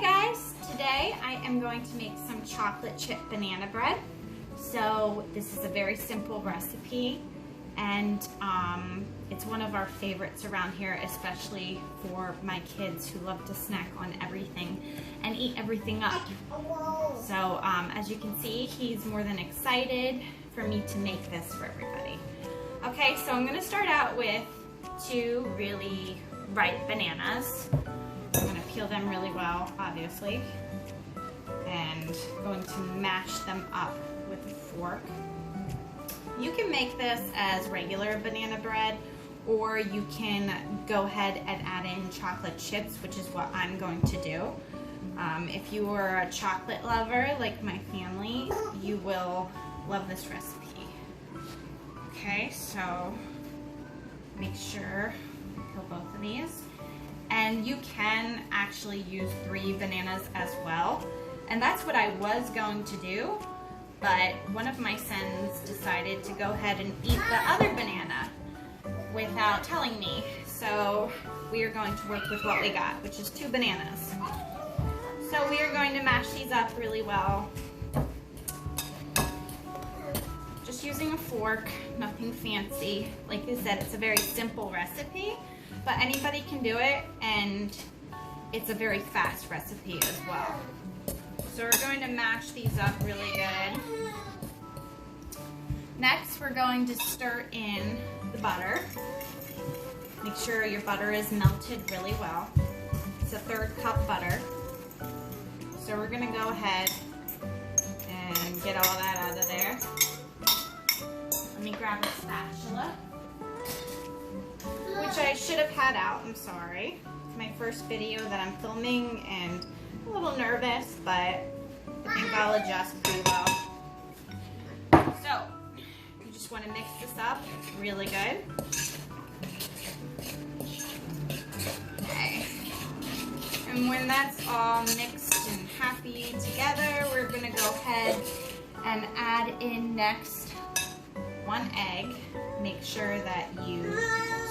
guys, today I am going to make some chocolate chip banana bread. So this is a very simple recipe, and it's one of our favorites around here, especially for my kids who love to snack on everything and eat everything up. So as you can see, he's more than excited for me to make this for everybody. Okay, so I'm going to start out with 2 really ripe bananas. I'm going to peel them really well, obviously, and going to mash them up with a fork. You can make this as regular banana bread, or you can go ahead and add in chocolate chips, which is what I'm going to do. If you are a chocolate lover like my family, you will love this recipe. Okay, so make sure you peel both of these. And you can actually use 3 bananas as well. And that's what I was going to do, but one of my sons decided to go ahead and eat the other banana without telling me. So we are going to work with what we got, which is 2 bananas. So we are going to mash these up really well. Just using a fork, nothing fancy. Like I said, it's a very simple recipe, but anybody can do it, and it's a very fast recipe as well. So we're going to mash these up really good. Next, we're going to stir in the butter. Make sure your butter is melted really well. It's a 1/3 cup butter. So we're going to go ahead and get all that out of there. Let me grab a spatula, which I should have had out, I'm sorry. It's my first video that I'm filming and a little nervous, but I think I'll adjust pretty well. So, you just want to mix this up really good. Okay. And when that's all mixed and happy together, we're going to go ahead and add in next 1 egg. Make sure that you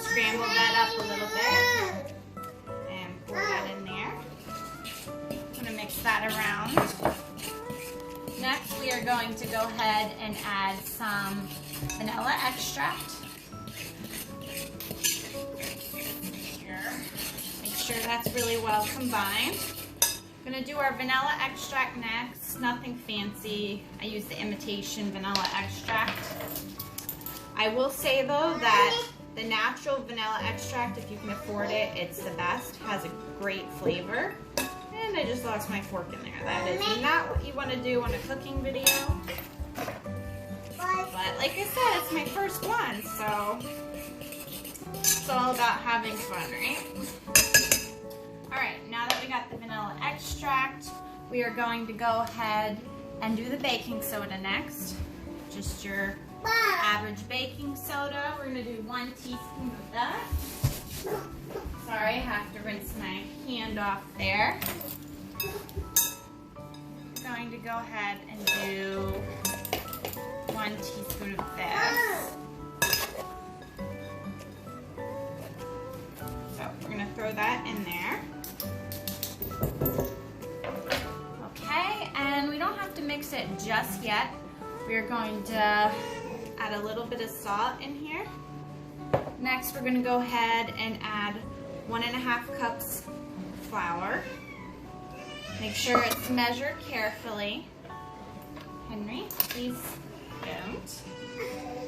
scramble that up a little bit and pour that in there. I'm going to mix that around. Next, we are going to go ahead and add some vanilla extract. Make sure that's really well combined. I'm going to do our vanilla extract next. Nothing fancy. I use the imitation vanilla extract. I will say though that the natural vanilla extract, if you can afford it, it's the best. Has a great flavor. And I just lost my fork in there. That is not what you want to do on a cooking video. But like I said, it's my first one, so it's all about having fun, right? Alright, now that we got the vanilla extract, we are going to go ahead and do the baking soda next. Just your average baking soda. We're going to do 1 teaspoon of that. Sorry, I have to rinse my hand off there. I'm going to go ahead and do 1 teaspoon of this. So we're going to throw that in there. Okay, and we don't have to mix it just yet. We're going to add a little bit of salt in here. Next, we're going to go ahead and add 1½ cups flour. Make sure it's measured carefully. Henry, please don't.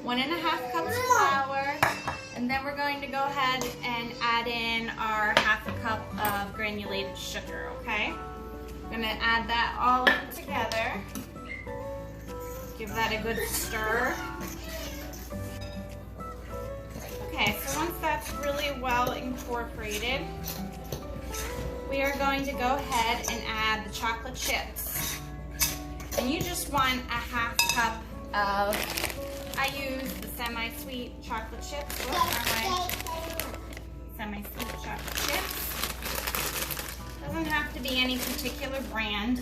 1½ cups flour, and then we're going to go ahead and add in our ½ cup of granulated sugar, okay? I'm going to add that all in together. Give that a good stir. Okay, so once that's really well incorporated, we are going to go ahead and add the chocolate chips. And you just want a ½ cup of, I use the semi-sweet chocolate chips. What are my semi-sweet chocolate chips? Doesn't have to be any particular brand.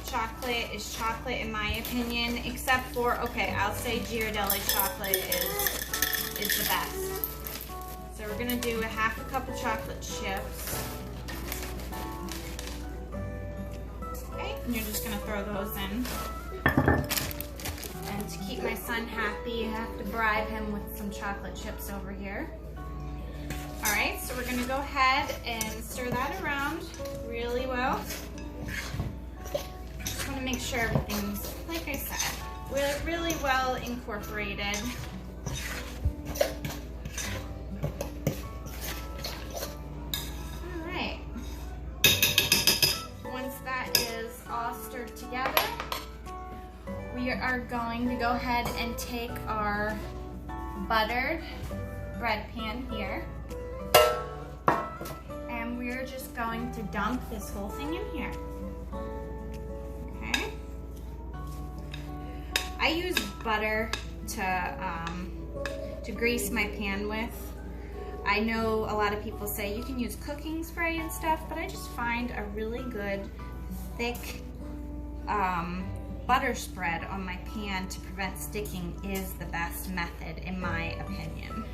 Chocolate is chocolate in my opinion, except for, okay, I'll say Ghirardelli chocolate is the best. So we're gonna do a ½ cup of chocolate chips. And you're just gonna throw those in. And to keep my son happy, I have to bribe him with some chocolate chips over here. All right, so we're gonna go ahead and stir that around really well. Just wanna make sure everything's, like I said, really well incorporated. All right. Once that is all stirred together, we are going to go ahead and take our buttered bread pan here. And we're just going to dump this whole thing in here. Okay. I use butter to grease my pan with. I know a lot of people say you can use cooking spray and stuff, but I just find a really good thick butter spread on my pan to prevent sticking is the best method in my opinion.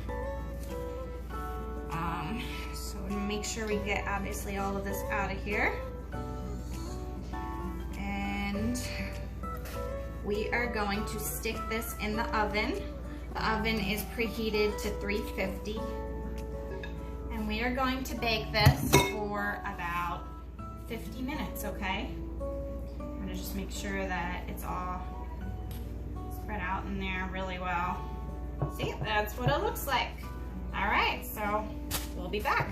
So we're gonna make sure we get obviously all of this out of here. And we are going to stick this in the oven. The oven is preheated to 350. And we are going to bake this for about 50 minutes, okay? I'm gonna just make sure that it's all spread out in there really well. See, that's what it looks like. All right, so we'll be back.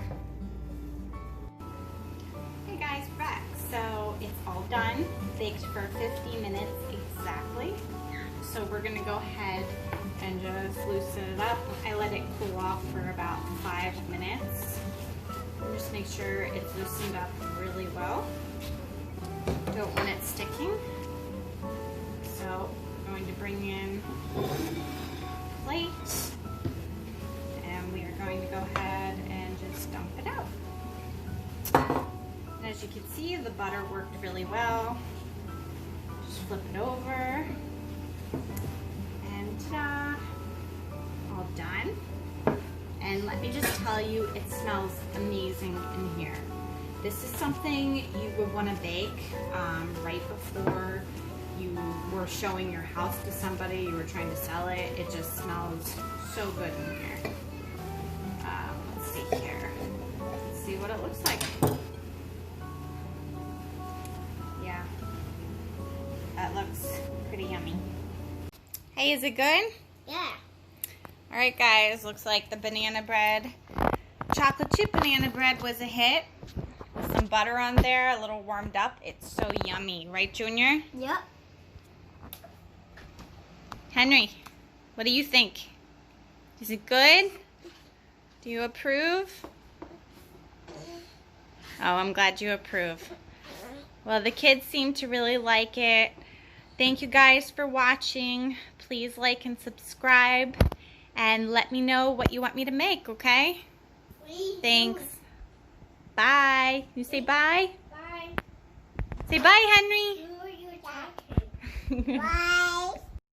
Hey guys, we're back. So it's all done, baked for 50 minutes exactly. So we're gonna go ahead and just loosen it up. I let it cool off for about 5 minutes. And just make sure it's loosened up really well. Don't want it sticking. So I'm going to bring in a plate. And we are going to go ahead and just dump it out. And as you can see, the butter worked really well. Just flip it over. And ta-da! All done. And let me just tell you, it smells amazing in here. This is something you would want to bake right before you were showing your house to somebody, you were trying to sell it. It just smells so good in here. Let's see here. Let's see what it looks like. Yeah, that looks pretty yummy. Hey, is it good? Yeah. All right, guys, looks like the banana bread, chocolate chip banana bread was a hit. With some butter on there, a little warmed up. It's so yummy, right, Junior? Yep. Henry, what do you think? Is it good? Do you approve? Oh, I'm glad you approve. Well, the kids seem to really like it. Thank you guys for watching. Please like and subscribe. And let me know what you want me to make, okay? Thanks. Bye. You say bye? Bye. Say bye, Henry. Bye.